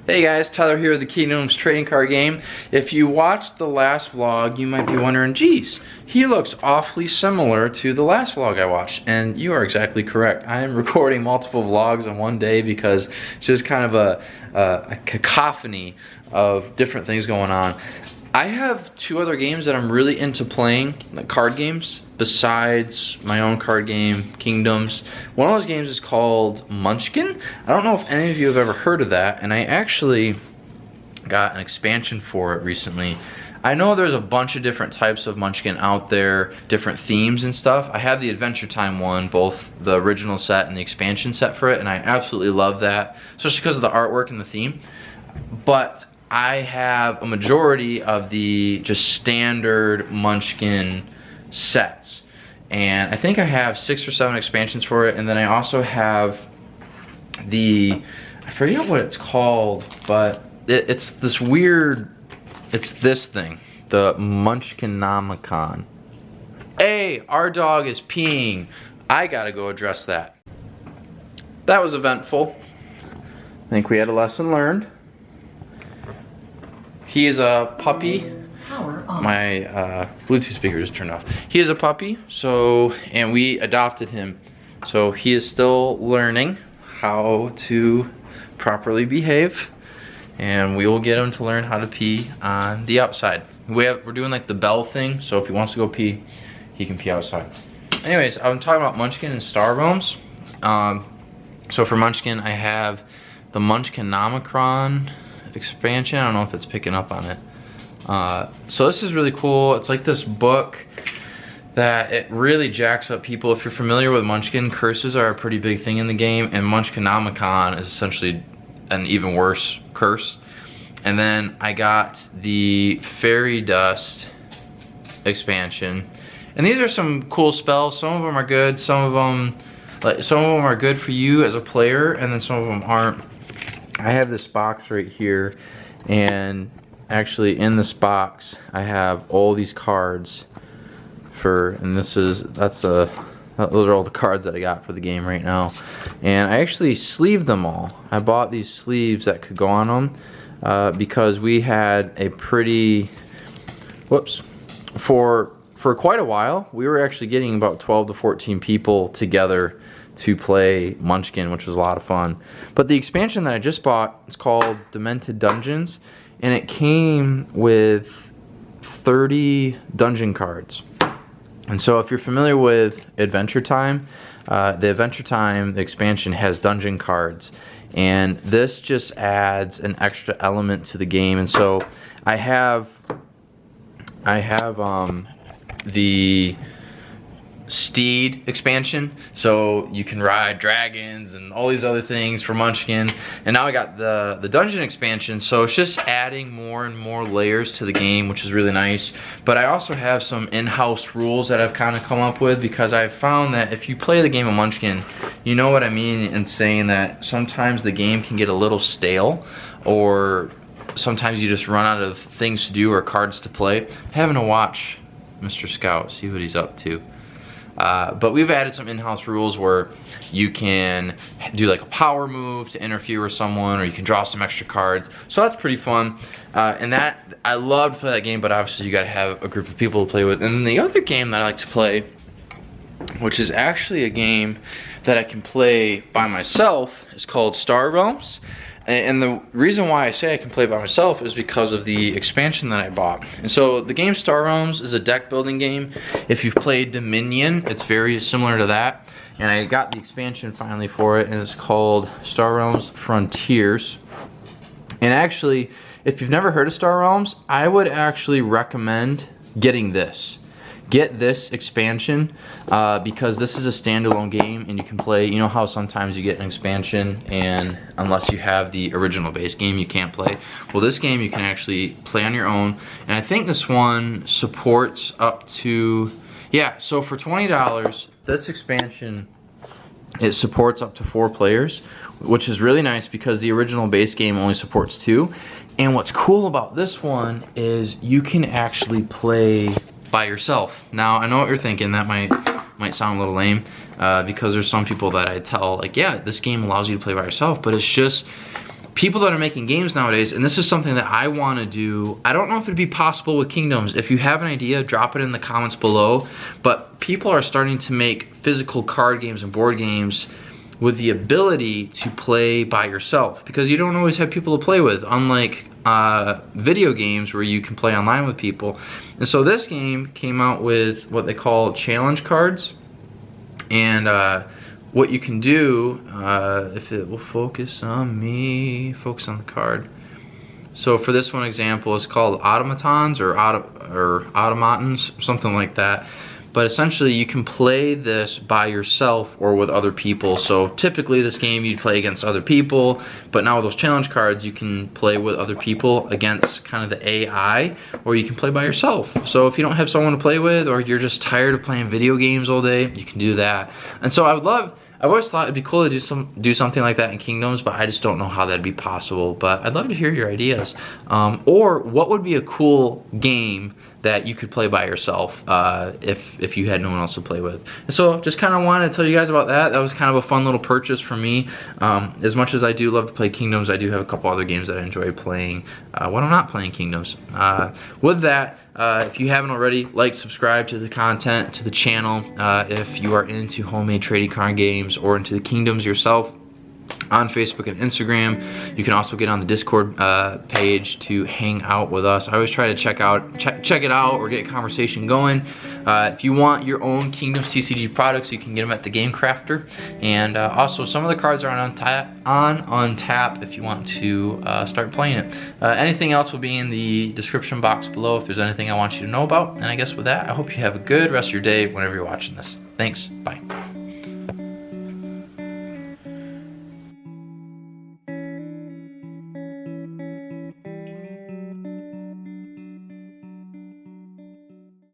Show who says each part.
Speaker 1: Hey guys, Tyler here with the Kingdoms trading card game. If you watched the last vlog, you might be wondering, geez, he looks awfully similar to the last vlog I watched. And you are exactly correct. I am recording multiple vlogs in one day because it's just kind of a cacophony of different things going on. I have two other games that I'm really into playing, like card games, besides my own card game, Kingdoms. One of those games is called Munchkin. I don't know if any of you have ever heard of that, and I actually got an expansion for it recently. I know there's a bunch of different types of Munchkin out there, different themes and stuff. I have the Adventure Time one, both the original set and the expansion set for it, and I absolutely love that, especially because of the artwork and the theme. But I have a majority of the just standard Munchkin sets, and I think I have 6 or 7 expansions for it. And then I also have the, I forget what it's called, but it's this weird, it's this thing, the Munchkinomicon. Hey, our dog is peeing. I gotta go address that. That was eventful. I think we had a lesson learned. He is a puppy. My Bluetooth speaker just turned off. He is a puppy, so, and we adopted him. So he is still learning how to properly behave, and we will get him to learn how to pee on the outside. We're doing like the bell thing, so if he wants to go pee, he can pee outside. Anyways, I'm talking about Munchkin and Star Realms. So for Munchkin, I have the Munchkinomicon expansion. I don't know if it's picking up on it. So this is really cool. It's like this book that it really jacks up people. If you're familiar with Munchkin, curses are a pretty big thing in the game, and Munchkinomicon is essentially an even worse curse. And then I got the Fairy Dust expansion, and these are some cool spells. Some of them are good, some of them are good for you as a player, and then some of them aren't. I have this box right here, and actually in this box I have all these cards for, and those are all the cards that I got for the game right now. And I actually sleeved them all. I bought these sleeves that could go on them because we had a pretty, for quite a while we were actually getting about 12 to 14 people together to play Munchkin, which was a lot of fun. But the expansion that I just bought is called Demented Dungeons, and it came with 30 dungeon cards. And so if you're familiar with Adventure Time, the Adventure Time expansion has dungeon cards, and this just adds an extra element to the game. And so I have the Steed expansion, so you can ride dragons and all these other things for Munchkin. And now I got the dungeon expansion, so it's just adding more and more layers to the game, which is really nice. But I also have some in-house rules that I've kind of come up with, because I've found that if you play the game of Munchkin, you know what I mean in saying that sometimes the game can get a little stale, or sometimes you just run out of things to do or cards to play. I'm having to watch Mr. Scout, see what he's up to. But we've added some in-house rules where you can do like a power move to interfere with someone, or you can draw some extra cards. So that's pretty fun. And that, I love to play that game, but obviously you gotta have a group of people to play with. And then the other game that I like to play, which is actually a game that I can play by myself, is called Star Realms. And the reason why I say I can play by myself is because of the expansion that I bought. And so the game Star Realms is a deck building game. If you've played Dominion, it's very similar to that. And I got the expansion finally for it, and it's called Star Realms Frontiers. And actually, if you've never heard of Star Realms, I would actually recommend getting this. Get this expansion because this is a standalone game, and you can play, you know how sometimes you get an expansion and unless you have the original base game you can't play? Well, this game you can actually play on your own, and I think this one supports up to, yeah, so for $20 this expansion, it supports up to 4 players, which is really nice because the original base game only supports 2. And what's cool about this one is you can actually play by yourself. Now I know what you're thinking, that might sound a little lame because there's some people that I tell like, yeah, this game allows you to play by yourself, but it's just people that are making games nowadays, and this is something that I want to do. I don't know if it'd be possible with Kingdoms. If you have an idea, drop it in the comments below. But people are starting to make physical card games and board games with the ability to play by yourself, because you don't always have people to play with, unlike video games where you can play online with people. And so this game came out with what they call challenge cards, and what you can do, if it will focus on me, focus on the card. So for this one example, it's called automatons or automatons, something like that. But essentially you can play this by yourself or with other people. So typically this game you'd play against other people, but now with those challenge cards you can play with other people against kind of the AI, or you can play by yourself. So if you don't have someone to play with, or you're just tired of playing video games all day, you can do that. And so I've always thought it'd be cool to do something like that in Kingdoms, but I just don't know how that'd be possible. But I'd love to hear your ideas. Or what would be a cool game that you could play by yourself if you had no one else to play with. And so just kind of wanted to tell you guys about that. That was kind of a fun little purchase for me. As much as I do love to play Kingdoms, I do have a couple other games that I enjoy playing when I'm not playing Kingdoms. With that, if you haven't already, like, subscribe to the content, to the channel. If you are into homemade trading card games or into the Kingdoms yourself, on Facebook and Instagram. You can also get on the Discord page to hang out with us. I always try to check it out or get a conversation going. If you want your own Kingdoms TCG products, you can get them at the Game Crafter. And also some of the cards are on untap if you want to start playing it. Anything else will be in the description box below if there's anything I want you to know about. And I guess with that, I hope you have a good rest of your day whenever you're watching this. Thanks. Bye.